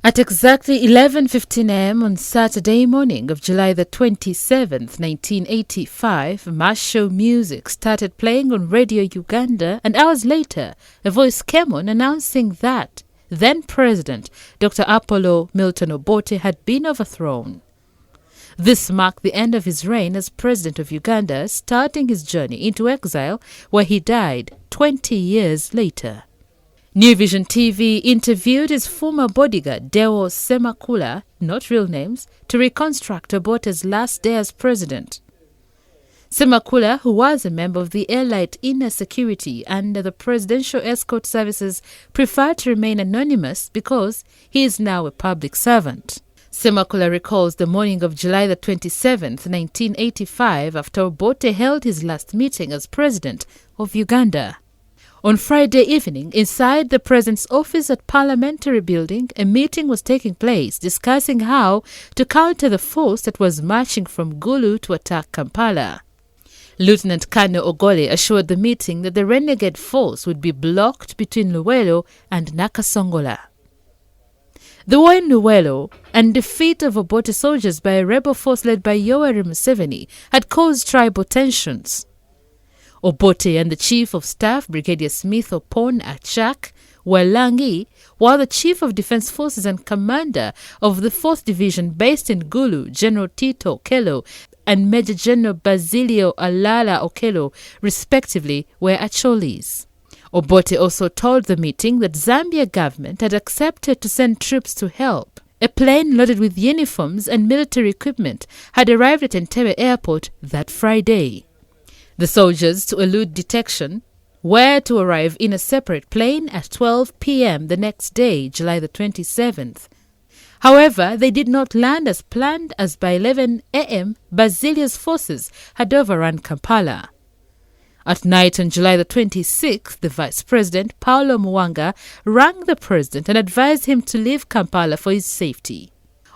At exactly 11:15 a.m. on Saturday morning of July the 27th, 1985, martial music started playing on Radio Uganda, and hours later, a voice came on announcing that then President Dr. Apollo Milton Obote had been overthrown. This marked the end of his reign as President of Uganda, starting his journey into exile, where he died 20 years later. New Vision TV interviewed his former bodyguard, Deo Semakula, not real names, to reconstruct Obote's last day as president. Semakula, who was a member of the Elite Inner Security under the Presidential Escort Services, preferred to remain anonymous because he is now a public servant. Semakula recalls the morning of July the 27th, 1985, after Obote held his last meeting as President of Uganda. On Friday evening, inside the President's office at Parliamentary Building, a meeting was taking place discussing how to counter the force that was marching from Gulu to attack Kampala. Lieutenant Colonel Ogole assured the meeting that the renegade force would be blocked between Luwelo and Nakasongola. The war in Luwelo and defeat of Obote soldiers by a rebel force led by Yoweri Museveni had caused tribal tensions. Obote and the Chief of Staff, Brigadier Smith Opon Achak, were Langi, while the Chief of Defense Forces and Commander of the 4th Division based in Gulu, General Tito Okello, and Major General Basilio Alala Okello, respectively, were Acholis. Obote also told the meeting that Zambia government had accepted to send troops to help. A plane loaded with uniforms and military equipment had arrived at Entebbe Airport that Friday. The soldiers, to elude detection, were to arrive in a separate plane at 12 p.m. the next day, July the 27th. However, they did not land as planned, as by 11 a.m., Basilio's forces had overrun Kampala. At night on July the 26th, the Vice President, Paulo Mwanga, rang the President and advised him to leave Kampala for his safety.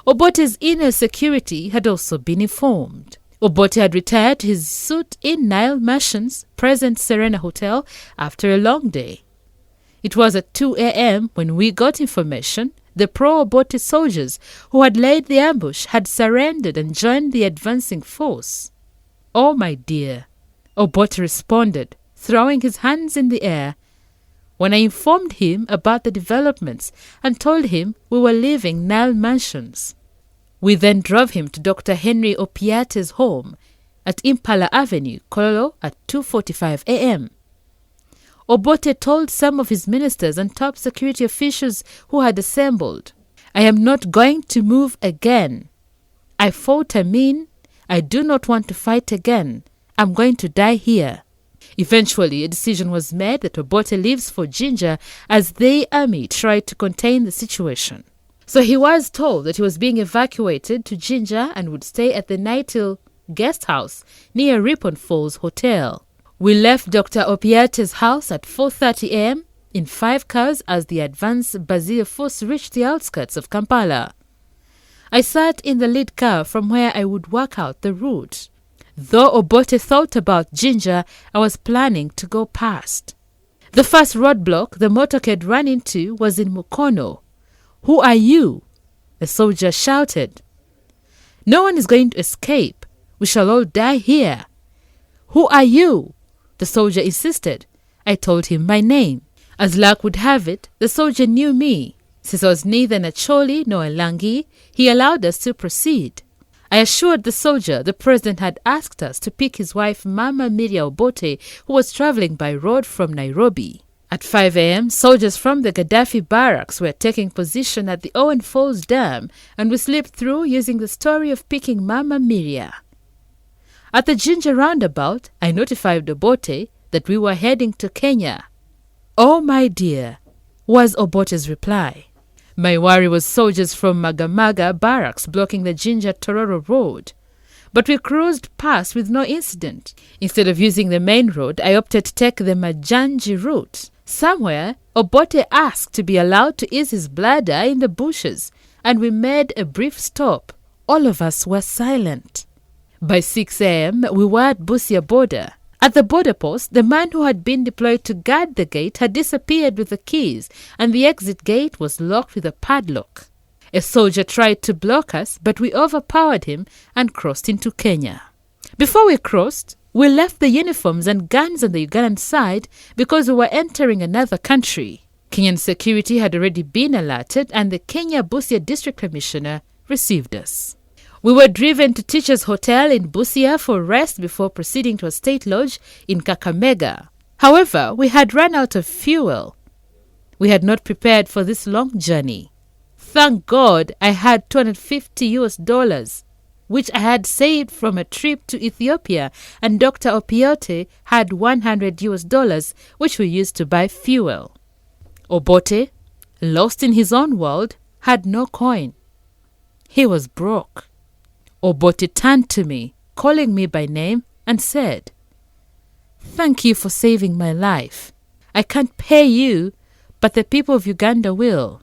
Obote's inner security had also been informed. Obote had retired to his suite in Nile Mansions, present Serena Hotel, after a long day. It was at 2 a.m. when we got information the pro-Obote soldiers who had laid the ambush had surrendered and joined the advancing force. "Oh, my dear," Obote responded, throwing his hands in the air, when I informed him about the developments and told him we were leaving Nile Mansions. We then drove him to Dr. Henry Opiate's home at Impala Avenue, Kololo, at 2:45 a.m. Obote told some of his ministers and top security officials who had assembled, "I am not going to move again. I fought Amin. I do not want to fight again. I'm going to die here." Eventually, a decision was made that Obote leaves for Jinja as the army tried to contain the situation. So he was told that he was being evacuated to Jinja and would stay at the Nightingale guest house near Ripon Falls Hotel. We left Dr. Opiate's house at 4:30 a.m. in 5 cars as the advance Basilio force reached the outskirts of Kampala. I sat in the lead car from where I would work out the route. Though Obote thought about Jinja, I was planning to go past. The first roadblock the motorcade ran into was in Mukono. "Who are you?" a soldier shouted. "No one is going to escape. We shall all die here." "Who are you?" the soldier insisted. I told him my name. As luck would have it, the soldier knew me. Since I was neither an Acholi nor a Langi, he allowed us to proceed. I assured the soldier the President had asked us to pick his wife Mama Miria Obote, who was traveling by road from Nairobi. At 5 a.m., soldiers from the Gaddafi barracks were taking position at the Owen Falls Dam, and we slipped through using the story of picking Mama Miria. At the Jinja roundabout, I notified Obote that we were heading to Kenya. "Oh, my dear," was Obote's reply. My worry was soldiers from Magamaga barracks blocking the Jinja-Tororo road. But we cruised past with no incident. Instead of using the main road, I opted to take the Majanji route. Somewhere, Obote asked to be allowed to ease his bladder in the bushes, and we made a brief stop. All of us were silent. By 6 a.m., we were at Busia border. At the border post, the man who had been deployed to guard the gate had disappeared with the keys, and the exit gate was locked with a padlock. A soldier tried to block us, but we overpowered him and crossed into Kenya. Before we crossed, we left the uniforms and guns on the Ugandan side because we were entering another country. Kenyan security had already been alerted and the Kenya Busia District Commissioner received us. We were driven to Teachers Hotel in Busia for rest before proceeding to a state lodge in Kakamega. However, we had run out of fuel. We had not prepared for this long journey. Thank God I had $250, which I had saved from a trip to Ethiopia, and Dr. Obote had $100, which we used to buy fuel. Obote, lost in his own world, had no coin. He was broke. Obote turned to me, calling me by name, and said, "Thank you for saving my life. I can't pay you, but the people of Uganda will."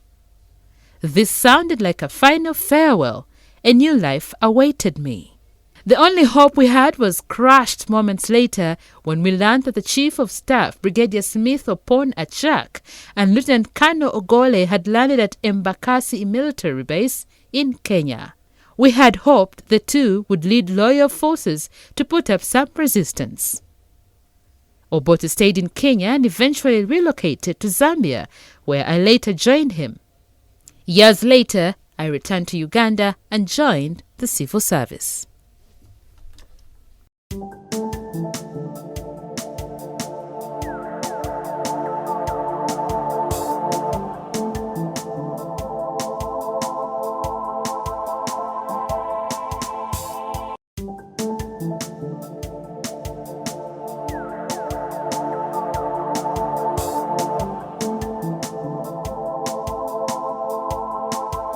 This sounded like a final farewell. A new life awaited me. The only hope we had was crushed moments later when we learned that the Chief of Staff, Brigadier Smith Opon Achak, and Lieutenant Colonel Ogole had landed at Embakasi military base in Kenya. We had hoped the two would lead loyal forces to put up some resistance. Obote stayed in Kenya and eventually relocated to Zambia, where I later joined him. Years later, I returned to Uganda and joined the civil service.